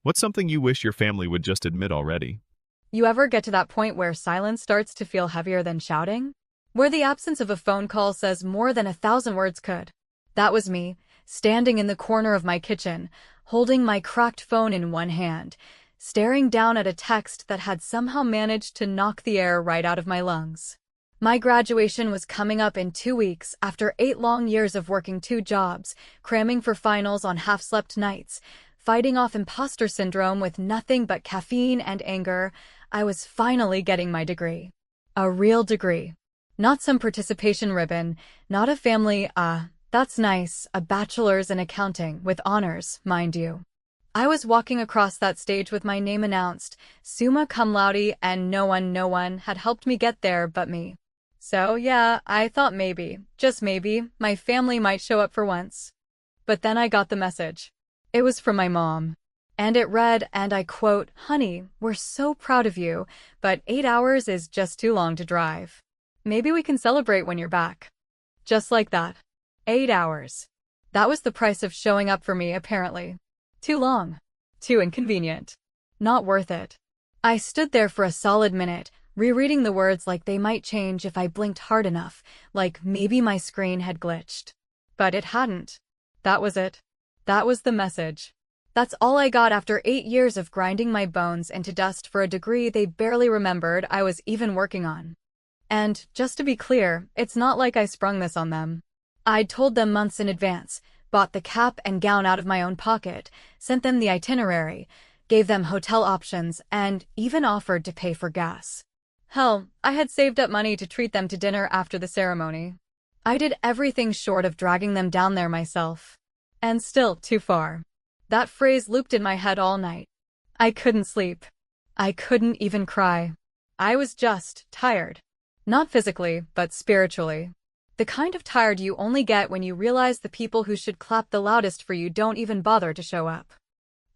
What's something you wish your family would just admit already? You ever get to that point where silence starts to feel heavier than shouting? Where the absence of a phone call says more than 1,000 words could? That was me, standing in the corner of my kitchen, holding my cracked phone in one hand, staring down at a text that had somehow managed to knock the air right out of my lungs. My graduation was coming up in 2 weeks after 8 long years of working 2 jobs, cramming for finals on half-slept nights, fighting off imposter syndrome with nothing but caffeine and anger. I was finally getting my degree. A real degree. Not some participation ribbon, not a family, that's nice, a bachelor's in accounting, with honors, mind you. I was walking across that stage with my name announced, summa cum laude, and no one had helped me get there but me. So yeah, I thought maybe, just maybe, my family might show up for once. But then I got the message. It was from my mom. And it read, and I quote, "Honey, we're so proud of you, but 8 hours is just too long to drive. Maybe we can celebrate when you're back." Just like that. 8 hours. That was the price of showing up for me, apparently. Too long. Too inconvenient. Not worth it. I stood there for a solid minute, rereading the words like they might change if I blinked hard enough, like maybe my screen had glitched. But it hadn't. That was it. That was the message. That's all I got after 8 years of grinding my bones into dust for a degree they barely remembered I was even working on. And, just to be clear, it's not like I sprung this on them. I'd told them months in advance, bought the cap and gown out of my own pocket, sent them the itinerary, gave them hotel options, and even offered to pay for gas. Hell, I had saved up money to treat them to dinner after the ceremony. I did everything short of dragging them down there myself. And still, too far. That phrase looped in my head all night. I couldn't sleep. I couldn't even cry. I was just tired. Not physically, but spiritually. The kind of tired you only get when you realize the people who should clap the loudest for you don't even bother to show up.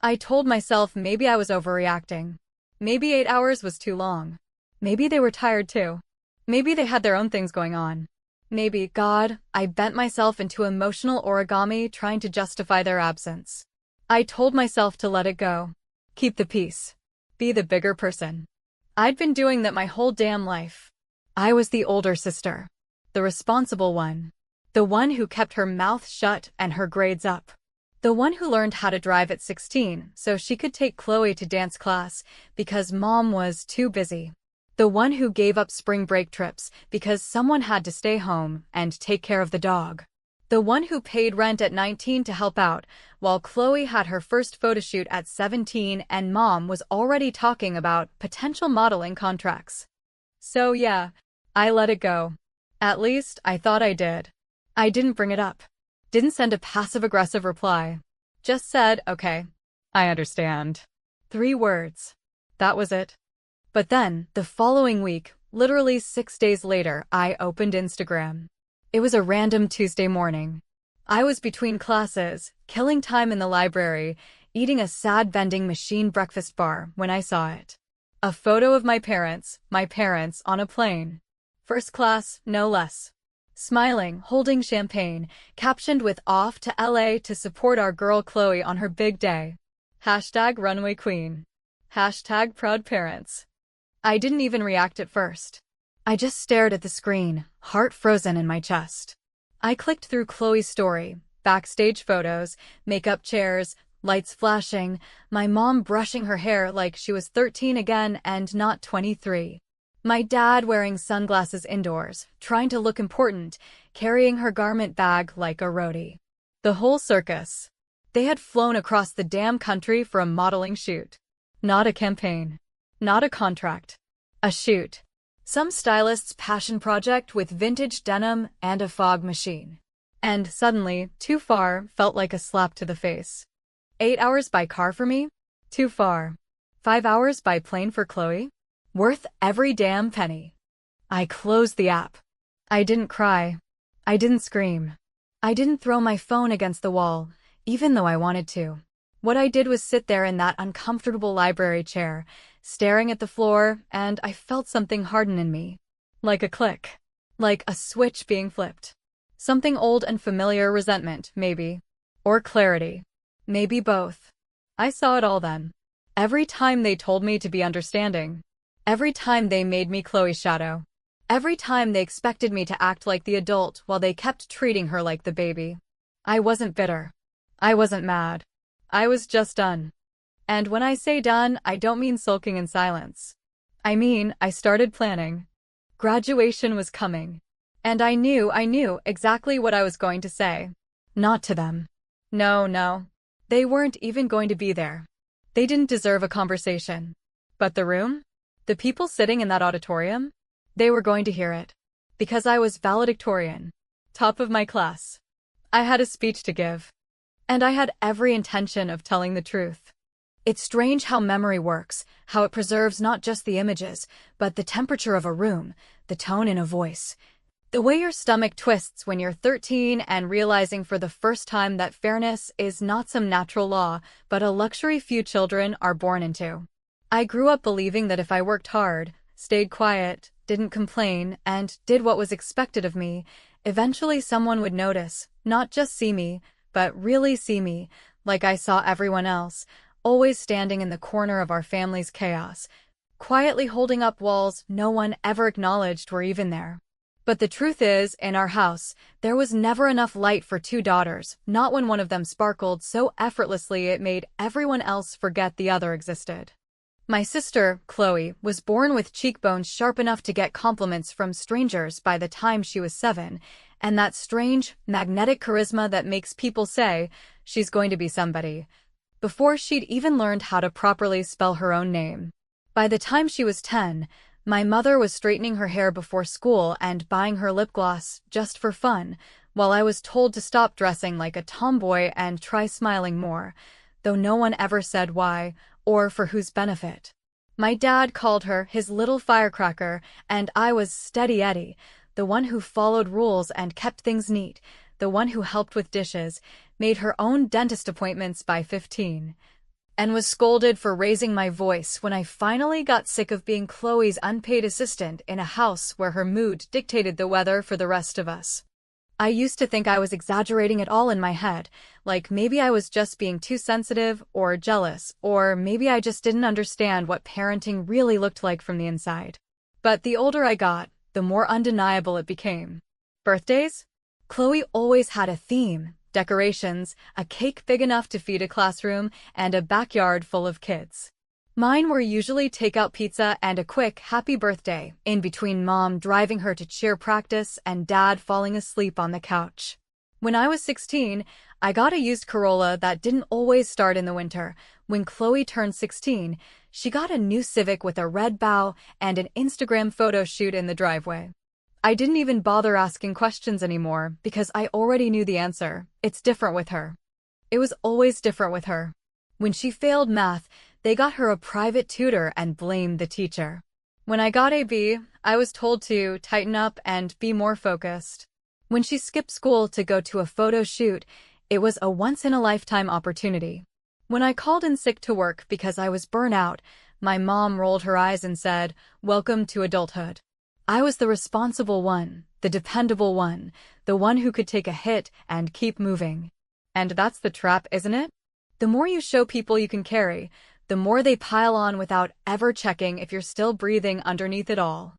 I told myself maybe I was overreacting. Maybe 8 hours was too long. Maybe they were tired too. Maybe they had their own things going on. Maybe, God, I bent myself into emotional origami trying to justify their absence. I told myself to let it go. Keep the peace. Be the bigger person. I'd been doing that my whole damn life. I was the older sister. The responsible one. The one who kept her mouth shut and her grades up. The one who learned how to drive at 16 so she could take Chloe to dance class because mom was too busy. The one who gave up spring break trips because someone had to stay home and take care of the dog. The one who paid rent at 19 to help out, while Chloe had her first photo shoot at 17 and mom was already talking about potential modeling contracts. So yeah, I let it go. At least, I thought I did. I didn't bring it up. Didn't send a passive-aggressive reply. Just said, okay. I understand. 3 words. That was it. But then, the following week, literally 6 days later, I opened Instagram. It was a random Tuesday morning. I was between classes, killing time in the library, eating a sad vending machine breakfast bar when I saw it. A photo of my parents on a plane. First class, no less. Smiling, holding champagne, captioned with "Off to LA to support our girl Chloe on her big day." #runway queen. #proud parents. I didn't even react at first. I just stared at the screen, heart frozen in my chest. I clicked through Chloe's story, backstage photos, makeup chairs, lights flashing, my mom brushing her hair like she was 13 again and not 23. My dad wearing sunglasses indoors, trying to look important, carrying her garment bag like a roadie. The whole circus. They had flown across the damn country for a modeling shoot. Not a campaign. Not a contract. A shoot. Some stylist's passion project with vintage denim and a fog machine. And suddenly, too far felt like a slap to the face. 8 hours by car for me? Too far. 5 hours by plane for Chloe? Worth every damn penny. I closed the app. I didn't cry. I didn't scream. I didn't throw my phone against the wall, even though I wanted to. What I did was sit there in that uncomfortable library chair, staring at the floor, and I felt something harden in me. Like a click. Like a switch being flipped. Something old and familiar, resentment, maybe. Or clarity. Maybe both. I saw it all then. Every time they told me to be understanding. Every time they made me Chloe's shadow. Every time they expected me to act like the adult while they kept treating her like the baby. I wasn't bitter. I wasn't mad. I was just done. And when I say done, I don't mean sulking in silence. I mean, I started planning. Graduation was coming. And I knew exactly what I was going to say. Not to them. No. They weren't even going to be there. They didn't deserve a conversation. But the room? The people sitting in that auditorium? They were going to hear it. Because I was valedictorian. Top of my class. I had a speech to give. And I had every intention of telling the truth. It's strange how memory works, how it preserves not just the images, but the temperature of a room, the tone in a voice. The way your stomach twists when you're 13 and realizing for the first time that fairness is not some natural law, but a luxury few children are born into. I grew up believing that if I worked hard, stayed quiet, didn't complain, and did what was expected of me, eventually someone would notice, not just see me, but really see me, like I saw everyone else, always standing in the corner of our family's chaos, quietly holding up walls no one ever acknowledged were even there. But the truth is, in our house, there was never enough light for two daughters, not when one of them sparkled so effortlessly it made everyone else forget the other existed. My sister, Chloe, was born with cheekbones sharp enough to get compliments from strangers by the time she was 7, and that strange, magnetic charisma that makes people say, she's going to be somebody, before she'd even learned how to properly spell her own name. By the time she was 10, my mother was straightening her hair before school and buying her lip gloss just for fun, while I was told to stop dressing like a tomboy and try smiling more, though no one ever said why, or for whose benefit. My dad called her his little firecracker, and I was Steady Eddie, the one who followed rules and kept things neat, the one who helped with dishes, made her own dentist appointments by 15, and was scolded for raising my voice when I finally got sick of being Chloe's unpaid assistant in a house where her mood dictated the weather for the rest of us. I used to think I was exaggerating it all in my head, like maybe I was just being too sensitive or jealous, or maybe I just didn't understand what parenting really looked like from the inside. But the older I got, the more undeniable it became. Birthdays? Chloe always had a theme, decorations, a cake big enough to feed a classroom, and a backyard full of kids. Mine were usually takeout pizza and a quick happy birthday, in between mom driving her to cheer practice and dad falling asleep on the couch. When I was 16, I got a used Corolla that didn't always start in the winter. When Chloe turned 16, she got a new Civic with a red bow and an Instagram photo shoot in the driveway. I didn't even bother asking questions anymore because I already knew the answer. It's different with her. It was always different with her. When she failed math, they got her a private tutor and blamed the teacher. When I got a B, I was told to tighten up and be more focused. When she skipped school to go to a photo shoot, it was a once-in-a-lifetime opportunity. When I called in sick to work because I was burnt out, my mom rolled her eyes and said, "Welcome to adulthood." I was the responsible one, the dependable one, the one who could take a hit and keep moving. And that's the trap, isn't it? The more you show people you can carry, the more they pile on without ever checking if you're still breathing underneath it all.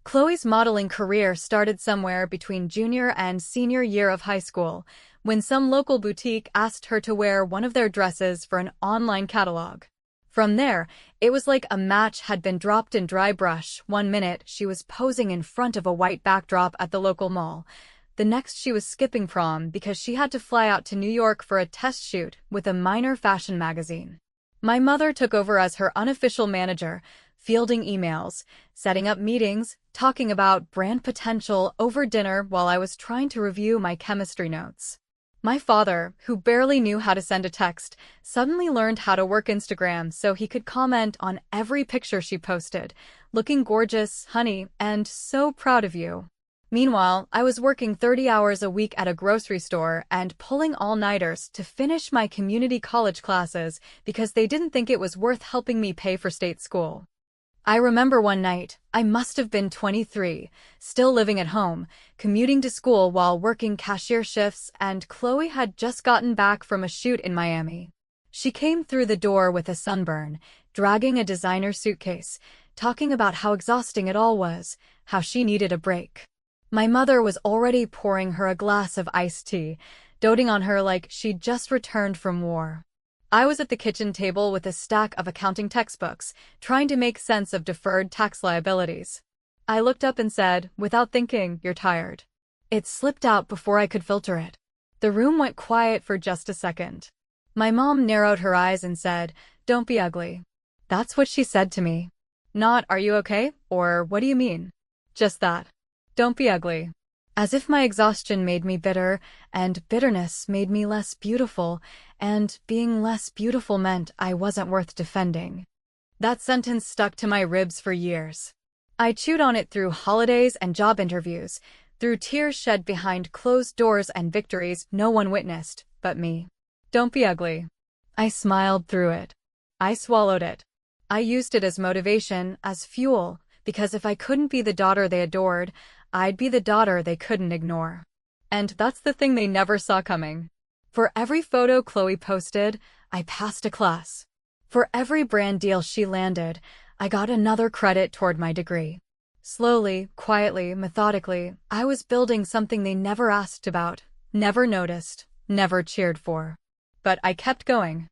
Chloe's modeling career started somewhere between junior and senior year of high school, when some local boutique asked her to wear one of their dresses for an online catalog. From there, it was like a match had been dropped in dry brush. One minute, she was posing in front of a white backdrop at the local mall. The next, she was skipping prom because she had to fly out to New York for a test shoot with a minor fashion magazine. My mother took over as her unofficial manager, fielding emails, setting up meetings, talking about brand potential over dinner while I was trying to review my chemistry notes. My father, who barely knew how to send a text, suddenly learned how to work Instagram so he could comment on every picture she posted, looking gorgeous, honey, and so proud of you. Meanwhile, I was working 30 hours a week at a grocery store and pulling all-nighters to finish my community college classes because they didn't think it was worth helping me pay for state school. I remember one night, I must have been 23, still living at home, commuting to school while working cashier shifts, and Chloe had just gotten back from a shoot in Miami. She came through the door with a sunburn, dragging a designer suitcase, talking about how exhausting it all was, how she needed a break. My mother was already pouring her a glass of iced tea, doting on her like she'd just returned from war. I was at the kitchen table with a stack of accounting textbooks, trying to make sense of deferred tax liabilities. I looked up and said, without thinking, "You're tired." It slipped out before I could filter it. The room went quiet for just a second. My mom narrowed her eyes and said, "Don't be ugly." That's what she said to me. Not, "Are you okay?" or "What do you mean?" Just that. Don't be ugly. As if my exhaustion made me bitter, and bitterness made me less beautiful, and being less beautiful meant I wasn't worth defending. That sentence stuck to my ribs for years. I chewed on it through holidays and job interviews, through tears shed behind closed doors and victories no one witnessed but me. Don't be ugly. I smiled through it. I swallowed it. I used it as motivation, as fuel, because if I couldn't be the daughter they adored, I'd be the daughter they couldn't ignore. And that's the thing they never saw coming. For every photo Chloe posted, I passed a class. For every brand deal she landed, I got another credit toward my degree. Slowly, quietly, methodically, I was building something they never asked about, never noticed, never cheered for. But I kept going.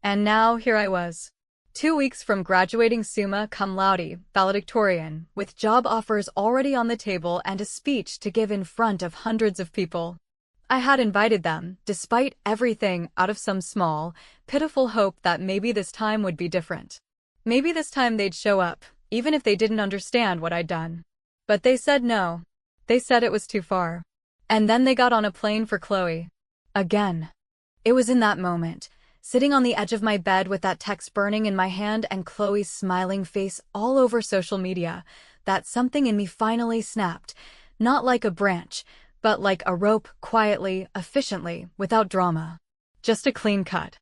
And now here I was. 2 weeks from graduating summa cum laude, valedictorian, with job offers already on the table and a speech to give in front of hundreds of people. I had invited them, despite everything, out of some small, pitiful hope that maybe this time would be different. Maybe this time they'd show up, even if they didn't understand what I'd done. But they said no. They said it was too far. And then they got on a plane for Chloe. Again. It was in that moment, sitting on the edge of my bed with that text burning in my hand and Chloe's smiling face all over social media, that something in me finally snapped, not like a branch, but like a rope, quietly, efficiently, without drama. Just a clean cut.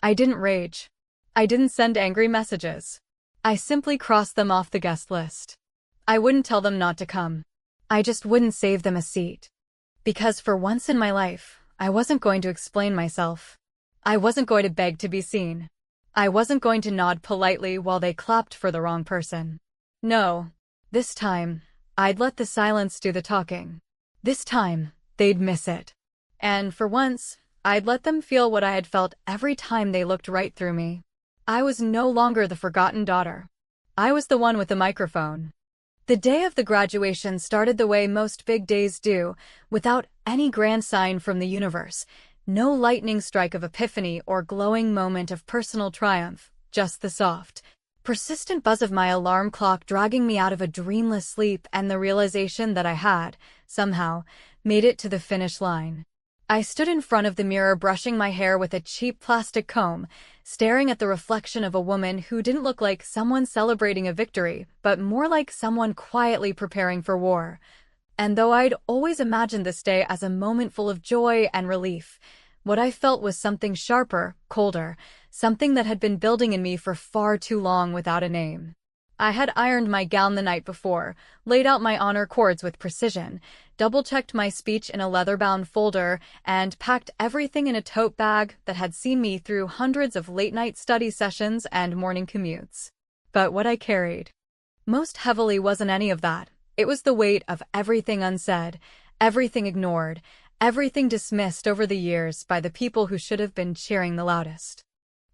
I didn't rage. I didn't send angry messages. I simply crossed them off the guest list. I wouldn't tell them not to come. I just wouldn't save them a seat. Because for once in my life, I wasn't going to explain myself. I wasn't going to beg to be seen. I wasn't going to nod politely while they clapped for the wrong person. No. This time, I'd let the silence do the talking. This time, they'd miss it. And for once, I'd let them feel what I had felt every time they looked right through me. I was no longer the forgotten daughter. I was the one with the microphone. The day of the graduation started the way most big days do, without any grand sign from the universe. No lightning strike of epiphany or glowing moment of personal triumph, just the soft, persistent buzz of my alarm clock dragging me out of a dreamless sleep and the realization that I had, somehow, made it to the finish line. I stood in front of the mirror brushing my hair with a cheap plastic comb, staring at the reflection of a woman who didn't look like someone celebrating a victory, but more like someone quietly preparing for war. And though I'd always imagined this day as a moment full of joy and relief, what I felt was something sharper, colder, something that had been building in me for far too long without a name. I had ironed my gown the night before, laid out my honor cords with precision, double-checked my speech in a leather-bound folder, and packed everything in a tote bag that had seen me through hundreds of late-night study sessions and morning commutes. But what I carried most heavily wasn't any of that. It was the weight of everything unsaid, everything ignored, everything dismissed over the years by the people who should have been cheering the loudest.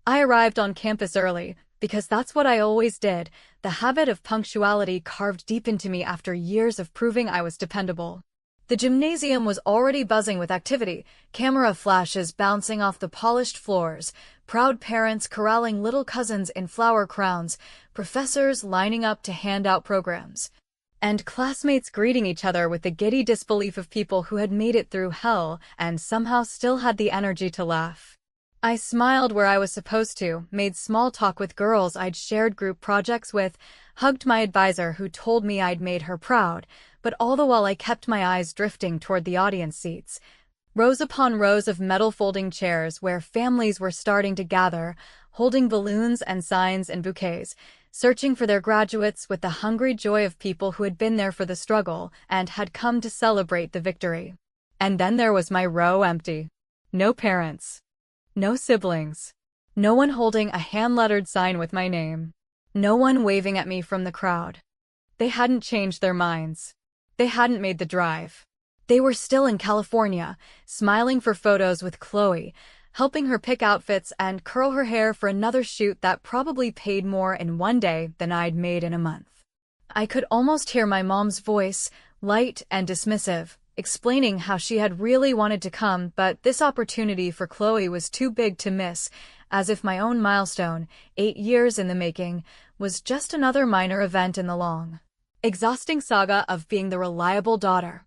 I arrived on campus early, because that's what I always did, the habit of punctuality carved deep into me after years of proving I was dependable. The gymnasium was already buzzing with activity, camera flashes bouncing off the polished floors, proud parents corralling little cousins in flower crowns, professors lining up to hand out programs, and classmates greeting each other with the giddy disbelief of people who had made it through hell and somehow still had the energy to laugh. I smiled where I was supposed to, made small talk with girls I'd shared group projects with, hugged my advisor who told me I'd made her proud, but all the while I kept my eyes drifting toward the audience seats. Rows upon rows of metal folding chairs where families were starting to gather, holding balloons and signs and bouquets, searching for their graduates with the hungry joy of people who had been there for the struggle and had come to celebrate the victory. And then there was my row empty. No parents. No siblings. No one holding a hand-lettered sign with my name. No one waving at me from the crowd. They hadn't changed their minds. They hadn't made the drive. They were still in California, smiling for photos with Chloe, helping her pick outfits and curl her hair for another shoot that probably paid more in one day than I'd made in a month. I could almost hear my mom's voice, light and dismissive, explaining how she had really wanted to come, but this opportunity for Chloe was too big to miss, as if my own milestone, 8 years in the making, was just another minor event in the long, exhausting saga of being the reliable daughter.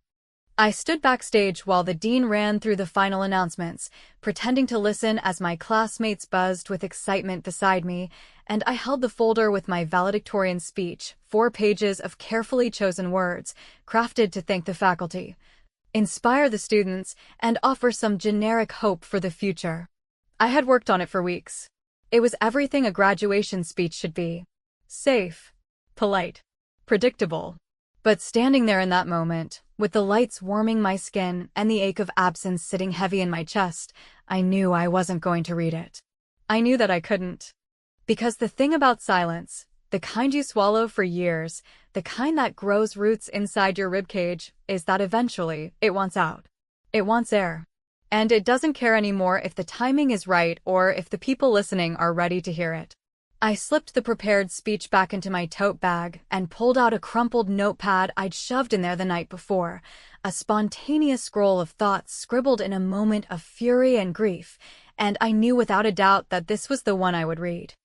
I stood backstage while the dean ran through the final announcements, pretending to listen as my classmates buzzed with excitement beside me, and I held the folder with my valedictorian speech, 4 pages of carefully chosen words, crafted to thank the faculty, inspire the students, and offer some generic hope for the future. I had worked on it for weeks. It was everything a graduation speech should be. Safe, polite, predictable. But standing there in that moment, with the lights warming my skin and the ache of absence sitting heavy in my chest, I knew I wasn't going to read it. I knew that I couldn't. Because the thing about silence, the kind you swallow for years, the kind that grows roots inside your ribcage, is that eventually it wants out. It wants air. And it doesn't care anymore if the timing is right or if the people listening are ready to hear it. I slipped the prepared speech back into my tote bag and pulled out a crumpled notepad I'd shoved in there the night before, a spontaneous scroll of thoughts scribbled in a moment of fury and grief, and I knew without a doubt that this was the one I would read.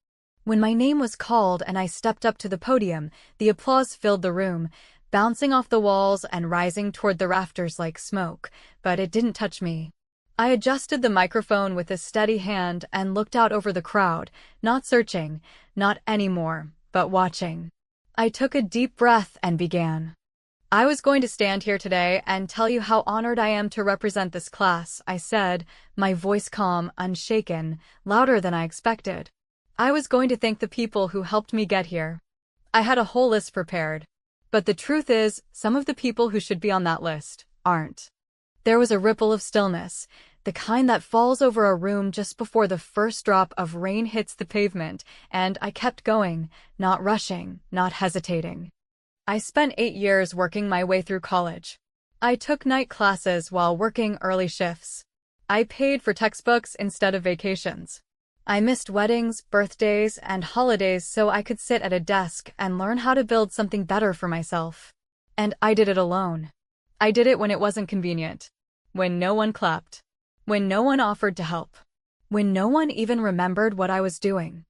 When my name was called and I stepped up to the podium, the applause filled the room, bouncing off the walls and rising toward the rafters like smoke, but it didn't touch me. I adjusted the microphone with a steady hand and looked out over the crowd, not searching, not anymore, but watching. I took a deep breath and began. I was going to stand here today and tell you how honored I am to represent this class, I said, my voice calm, unshaken, louder than I expected. I was going to thank the people who helped me get here. I had a whole list prepared. But the truth is, some of the people who should be on that list aren't. There was a ripple of stillness, the kind that falls over a room just before the first drop of rain hits the pavement, and I kept going, not rushing, not hesitating. I spent 8 years working my way through college. I took night classes while working early shifts. I paid for textbooks instead of vacations. I missed weddings, birthdays, and holidays so I could sit at a desk and learn how to build something better for myself. And I did it alone. I did it when it wasn't convenient, when no one clapped, when no one offered to help, when no one even remembered what I was doing.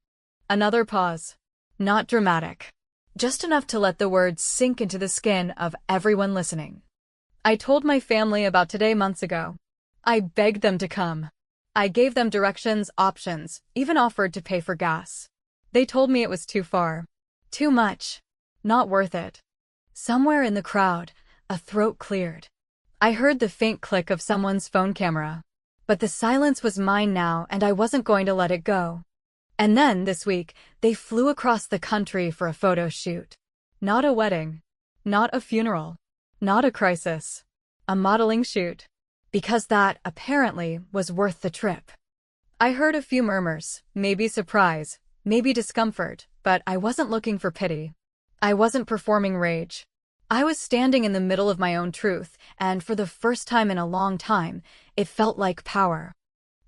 Another pause. Not dramatic. Just enough to let the words sink into the skin of everyone listening. I told my family about today months ago. I begged them to come. I gave them directions, options, even offered to pay for gas. They told me it was too far. Too much. Not worth it. Somewhere in the crowd, a throat cleared. I heard the faint click of someone's phone camera. But the silence was mine now, and I wasn't going to let it go. And then, this week, they flew across the country for a photo shoot. Not a wedding. Not a funeral. Not a crisis. A modeling shoot. Because that, apparently, was worth the trip. I heard a few murmurs, maybe surprise, maybe discomfort, but I wasn't looking for pity. I wasn't performing rage. I was standing in the middle of my own truth, and for the first time in a long time, it felt like power.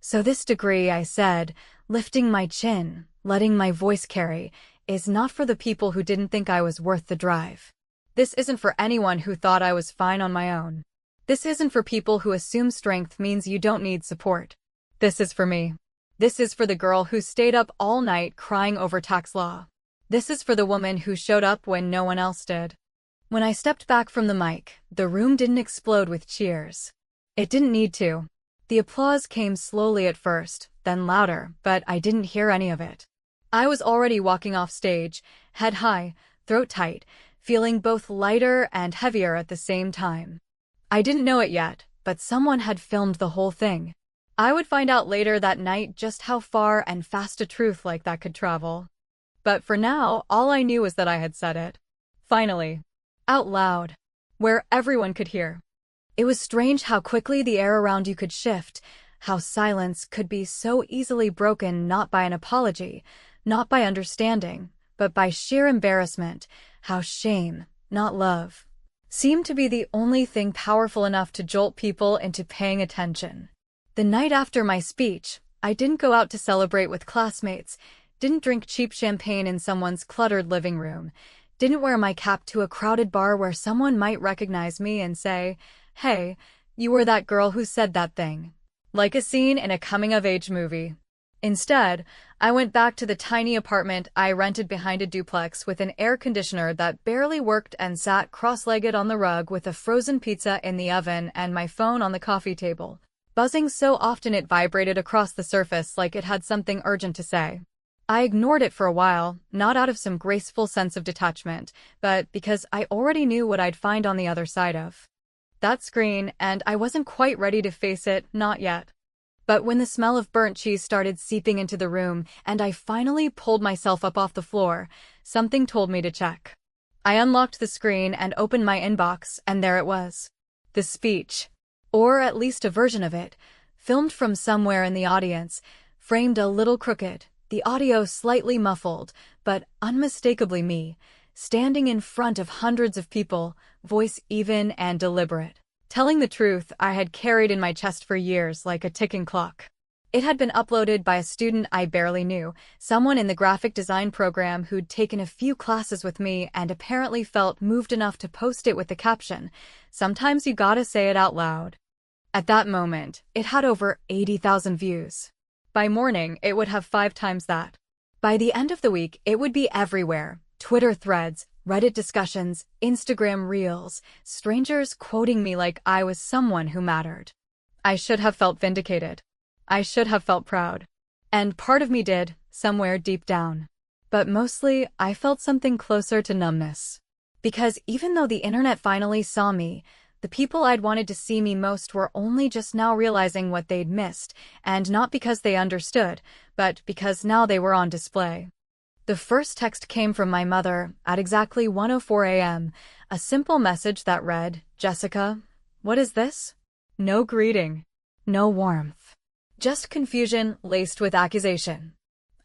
So this degree, I said, lifting my chin, letting my voice carry, is not for the people who didn't think I was worth the drive. This isn't for anyone who thought I was fine on my own. This isn't for people who assume strength means you don't need support. This is for me. This is for the girl who stayed up all night crying over tax law. This is for the woman who showed up when no one else did. When I stepped back from the mic, the room didn't explode with cheers. It didn't need to. The applause came slowly at first, then louder, but I didn't hear any of it. I was already walking off stage, head high, throat tight, feeling both lighter and heavier at the same time. I didn't know it yet, but someone had filmed the whole thing. I would find out later that night just how far and fast a truth like that could travel. But for now, all I knew was that I had said it. Finally. Out loud. Where everyone could hear. It was strange how quickly the air around you could shift, How silence could be so easily broken not by an apology, not by understanding, but by sheer embarrassment. How shame, not love, seemed to be the only thing powerful enough to jolt people into paying attention. The night after my speech, I didn't go out to celebrate with classmates, didn't drink cheap champagne in someone's cluttered living room, didn't wear my cap to a crowded bar where someone might recognize me and say, "Hey, you were that girl who said that thing." Like a scene in a coming-of-age movie. Instead, I went back to the tiny apartment I rented behind a duplex with an air conditioner that barely worked and sat cross-legged on the rug with a frozen pizza in the oven and my phone on the coffee table, buzzing so often it vibrated across the surface like it had something urgent to say. I ignored it for a while, not out of some graceful sense of detachment, but because I already knew what I'd find on the other side of that screen, and I wasn't quite ready to face it, not yet. But when the smell of burnt cheese started seeping into the room, and I finally pulled myself up off the floor, something told me to check. I unlocked the screen and opened my inbox, and there it was. The speech, or at least a version of it, filmed from somewhere in the audience, framed a little crooked, the audio slightly muffled, but unmistakably me, standing in front of hundreds of people, voice even and deliberate, telling the truth I had carried in my chest for years like a ticking clock. It had been uploaded by a student I barely knew, someone in the graphic design program who'd taken a few classes with me and apparently felt moved enough to post it with the caption, "Sometimes you gotta say it out loud." At that moment, it had over 80,000 views. By morning, it would have 5 times that. By the end of the week, it would be everywhere. Twitter threads, Reddit discussions, Instagram reels, strangers quoting me like I was someone who mattered. I should have felt vindicated. I should have felt proud. And part of me did, somewhere deep down. But mostly, I felt something closer to numbness. Because even though the internet finally saw me, the people I'd wanted to see me most were only just now realizing what they'd missed, and not because they understood, but because now they were on display. The first text came from my mother at exactly 1:04 a.m., a simple message that read, "Jessica, what is this?" No greeting. No warmth. Just confusion laced with accusation.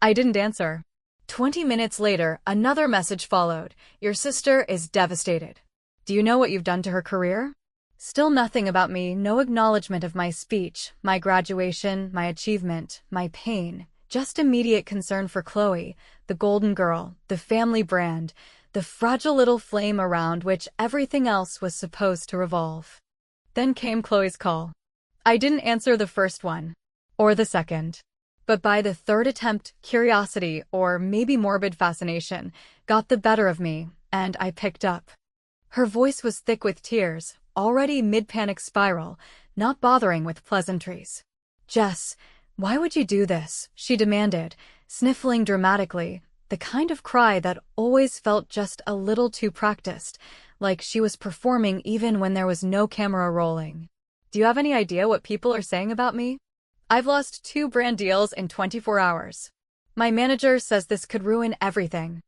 I didn't answer. 20 minutes later, another message followed. "Your sister is devastated. Do you know what you've done to her career?" Still nothing about me, no acknowledgement of my speech, my graduation, my achievement, my pain. Just immediate concern for Chloe, the golden girl, the family brand, the fragile little flame around which everything else was supposed to revolve. Then came Chloe's call. I didn't answer the first one, or the second. But by the third attempt, curiosity, or maybe morbid fascination, got the better of me, and I picked up. Her voice was thick with tears, already mid-panic spiral, not bothering with pleasantries. "Jess, why would you do this?" she demanded, sniffling dramatically, the kind of cry that always felt just a little too practiced, like she was performing even when there was no camera rolling. "Do you have any idea what people are saying about me? I've lost 2 brand deals in 24 hours. My manager says this could ruin everything."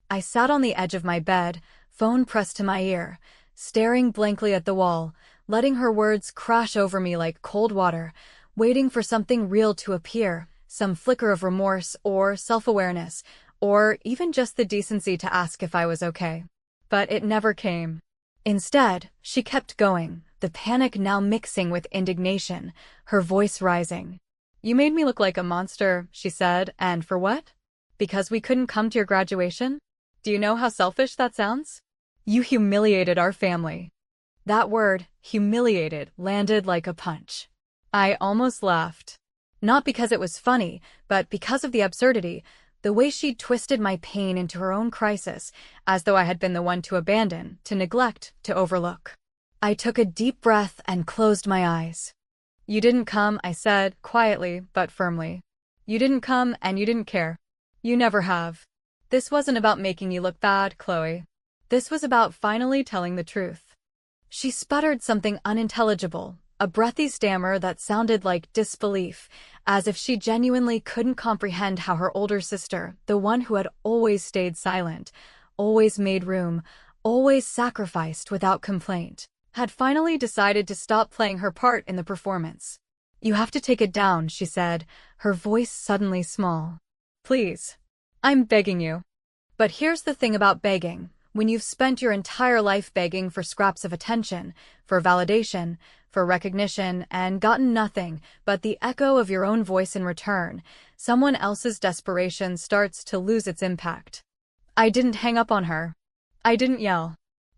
I sat on the edge of my bed, phone pressed to my ear, staring blankly at the wall, letting her words crash over me like cold water, waiting for something real to appear, some flicker of remorse or self-awareness, or even just the decency to ask if I was okay. But it never came. Instead, she kept going, the panic now mixing with indignation, her voice rising. "You made me look like a monster," she said, "and for what? Because we couldn't come to your graduation? Do you know how selfish that sounds? You humiliated our family." That word, humiliated, landed like a punch. I almost laughed. Not because it was funny, but because of the absurdity, the way she'd twisted my pain into her own crisis, as though I had been the one to abandon, to neglect, to overlook. I took a deep breath and closed my eyes. "You didn't come," I said, quietly but firmly. "You didn't come and you didn't care. You never have. This wasn't about making you look bad, Chloe. This was about finally telling the truth." She sputtered something unintelligible, a breathy stammer that sounded like disbelief, as if she genuinely couldn't comprehend how her older sister, the one who had always stayed silent, always made room, always sacrificed without complaint, had finally decided to stop playing her part in the performance. You have to take it down, she said, her voice suddenly small. Please. I'm begging you. But here's the thing about begging. When you've spent your entire life begging for scraps of attention, for validation, for recognition, and gotten nothing but the echo of your own voice in return, someone else's desperation starts to lose its impact. I didn't hang up on her. I didn't yell.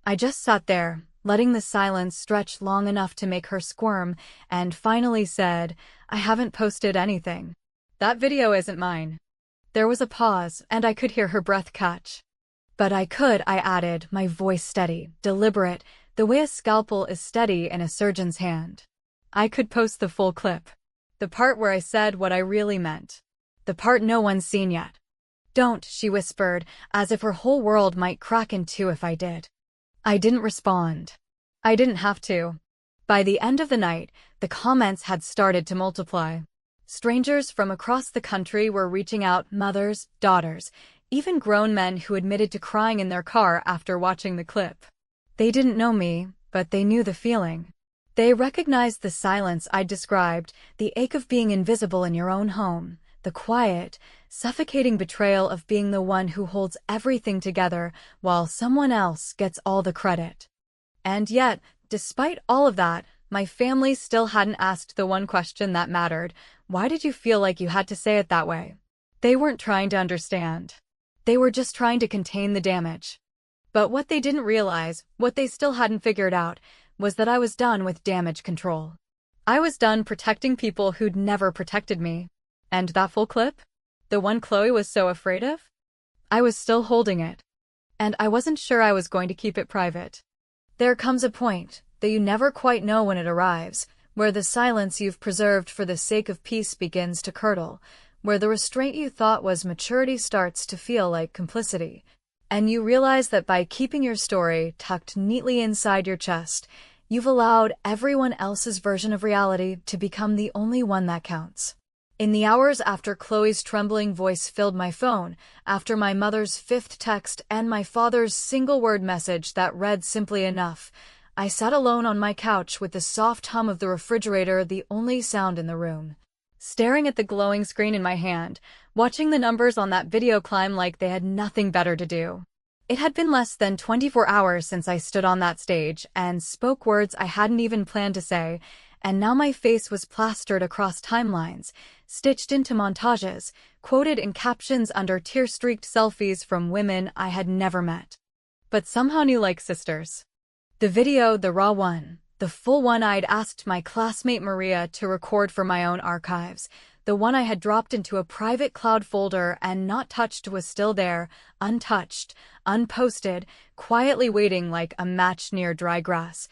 I just sat there, letting the silence stretch long enough to make her squirm, and finally said, I haven't posted anything. That video isn't mine. There was a pause, and I could hear her breath catch. But I added, my voice steady, deliberate, the way a scalpel is steady in a surgeon's hand. I could post the full clip. The part where I said what I really meant. The part no one's seen yet. Don't, she whispered, as if her whole world might crack in two if I did. I didn't respond. I didn't have to. By the end of the night, the comments had started to multiply. Strangers from across the country were reaching out, mothers, daughters, even grown men who admitted to crying in their car after watching the clip. They didn't know me, but they knew the feeling. They recognized the silence I'd described, the ache of being invisible in your own home, the quiet, suffocating betrayal of being the one who holds everything together while someone else gets all the credit. And yet, despite all of that, my family still hadn't asked the one question that mattered. Why did you feel like you had to say it that way? They weren't trying to understand. They were just trying to contain the damage. But what they didn't realize, what they still hadn't figured out, was that I was done with damage control. I was done protecting people who'd never protected me. And that full clip? The one Chloe was so afraid of? I was still holding it. And I wasn't sure I was going to keep it private. There comes a point, that you never quite know when it arrives, where the silence you've preserved for the sake of peace begins to curdle, where the restraint you thought was maturity starts to feel like complicity, and you realize that by keeping your story tucked neatly inside your chest, you've allowed everyone else's version of reality to become the only one that counts. In the hours after Chloe's trembling voice filled my phone, after my mother's fifth text and my father's single-word message that read simply enough, I sat alone on my couch with the soft hum of the refrigerator the only sound in the room. Staring at the glowing screen in my hand, watching the numbers on that video climb like they had nothing better to do. It had been less than 24 hours since I stood on that stage and spoke words I hadn't even planned to say, and now my face was plastered across timelines, stitched into montages, quoted in captions under tear-streaked selfies from women I had never met, but somehow knew like sisters. The video, the raw one, the full one I'd asked my classmate Maria to record for my own archives, the one I had dropped into a private cloud folder and not touched, was still there, untouched, unposted, quietly waiting like a match near dry grass.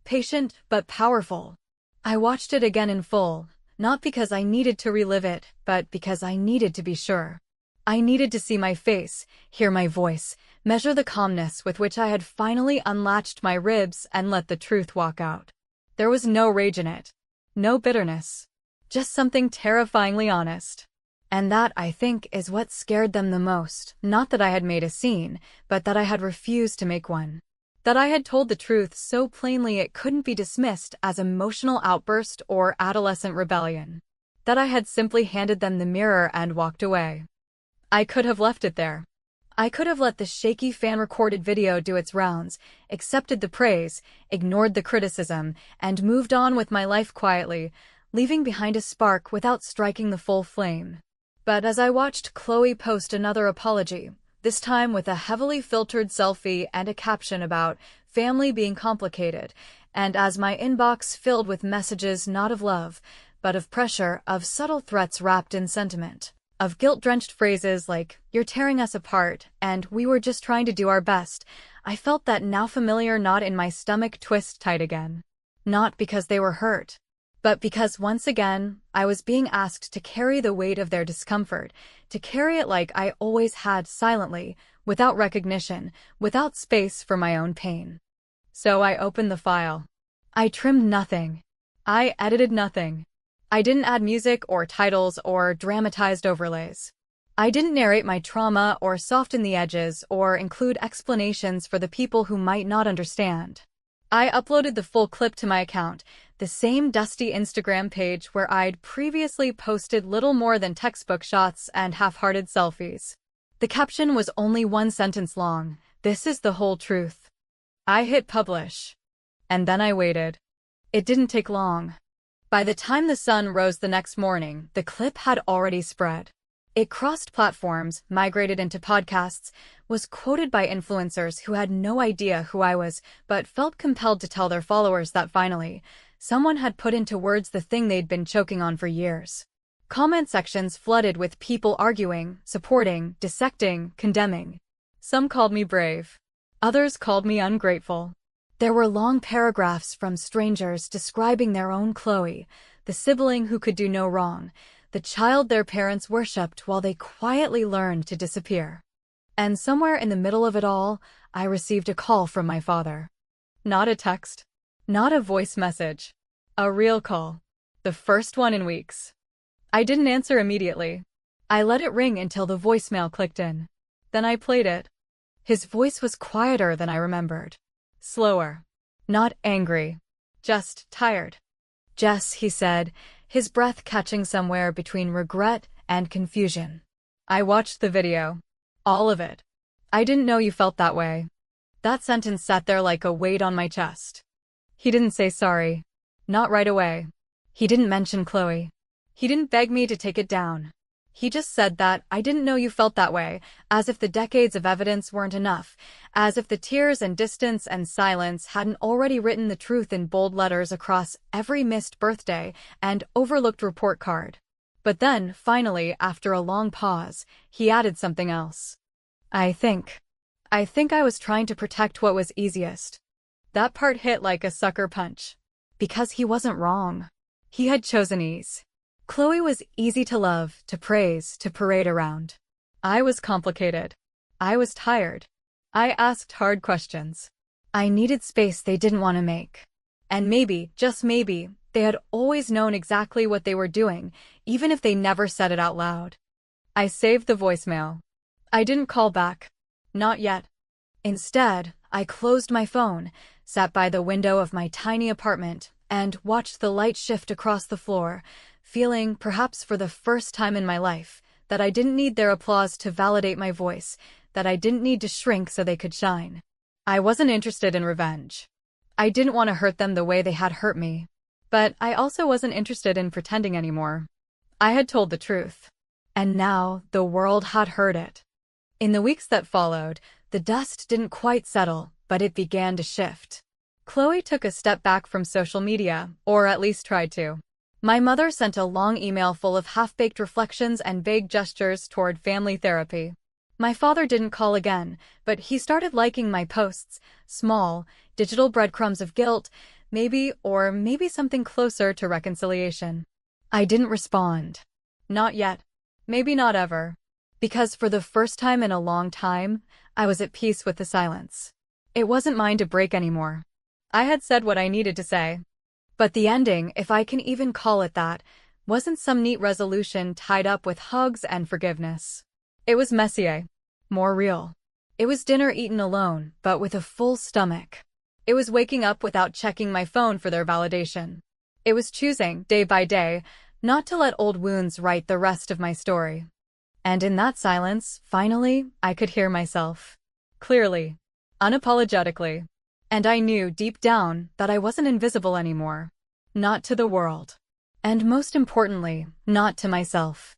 Patient but powerful. I watched it again in full, not because I needed to relive it, but because I needed to be sure. I needed to see my face, hear my voice, measure the calmness with which I had finally unlatched my ribs and let the truth walk out. There was no rage in it. No bitterness. Just something terrifyingly honest. And that, I think, is what scared them the most. Not that I had made a scene, but that I had refused to make one. That I had told the truth so plainly it couldn't be dismissed as emotional outburst or adolescent rebellion. That I had simply handed them the mirror and walked away. I could have left it there. I could have let the shaky fan-recorded video do its rounds, accepted the praise, ignored the criticism, and moved on with my life quietly, leaving behind a spark without striking the full flame. But as I watched Chloe post another apology, this time with a heavily filtered selfie and a caption about family being complicated, and as my inbox filled with messages not of love, but of pressure, of subtle threats wrapped in sentiment, of guilt-drenched phrases like, "You're tearing us apart," and "We were just trying to do our best," I felt that now familiar knot in my stomach twist tight again. Not because they were hurt, but because once again, I was being asked to carry the weight of their discomfort, to carry it like I always had, silently, without recognition, without space for my own pain. So I opened the file. I trimmed nothing. I edited nothing. I didn't add music or titles or dramatized overlays. I didn't narrate my trauma or soften the edges or include explanations for the people who might not understand. I uploaded the full clip to my account, the same dusty Instagram page where I'd previously posted little more than textbook shots and half-hearted selfies. The caption was only one sentence long. "This is the whole truth." I hit publish. And then I waited. It didn't take long. By the time the sun rose the next morning, the clip had already spread. It crossed platforms, migrated into podcasts, was quoted by influencers who had no idea who I was, but felt compelled to tell their followers that finally, someone had put into words the thing they'd been choking on for years. Comment sections flooded with people arguing, supporting, dissecting, condemning. Some called me brave. Others called me ungrateful. There were long paragraphs from strangers describing their own Chloe, the sibling who could do no wrong, the child their parents worshipped while they quietly learned to disappear. And somewhere in the middle of it all, I received a call from my father. Not a text. Not a voice message. A real call. The first one in weeks. I didn't answer immediately. I let it ring until the voicemail clicked in. Then I played it. His voice was quieter than I remembered. Slower. Not angry. Just tired. "Jess," he said, his breath catching somewhere between regret and confusion. I watched the video. All of it. "I didn't know you felt that way." That sentence sat there like a weight on my chest. He didn't say sorry. Not right away. He didn't mention Chloe. He didn't beg me to take it down. He just said that "I didn't know you felt that way," as if the decades of evidence weren't enough, as if the tears and distance and silence hadn't already written the truth in bold letters across every missed birthday and overlooked report card. But then, finally, after a long pause, he added something else. I think I was trying to protect what was easiest." That part hit like a sucker punch. Because he wasn't wrong. He had chosen ease. Chloe was easy to love, to praise, to parade around. I was complicated. I was tired. I asked hard questions. I needed space they didn't want to make. And maybe, just maybe, they had always known exactly what they were doing, even if they never said it out loud. I saved the voicemail. I didn't call back. Not yet. Instead, I closed my phone, sat by the window of my tiny apartment, and watched the light shift across the floor, feeling, perhaps for the first time in my life, that I didn't need their applause to validate my voice, that I didn't need to shrink so they could shine. I wasn't interested in revenge. I didn't want to hurt them the way they had hurt me. But I also wasn't interested in pretending anymore. I had told the truth. And now the world had heard it. In the weeks that followed, the dust didn't quite settle, but it began to shift. Chloe took a step back from social media, or at least tried to. My mother sent a long email full of half-baked reflections and vague gestures toward family therapy. My father didn't call again, but he started liking my posts, small, digital breadcrumbs of guilt, maybe something closer to reconciliation. I didn't respond. Not yet. Maybe not ever. Because for the first time in a long time, I was at peace with the silence. It wasn't mine to break anymore. I had said what I needed to say. But the ending, if I can even call it that, wasn't some neat resolution tied up with hugs and forgiveness. It was messier. More real. It was dinner eaten alone, but with a full stomach. It was waking up without checking my phone for their validation. It was choosing, day by day, not to let old wounds write the rest of my story. And in that silence, finally, I could hear myself. Clearly. Unapologetically. And I knew deep down that I wasn't invisible anymore. Not to the world. And most importantly, not to myself.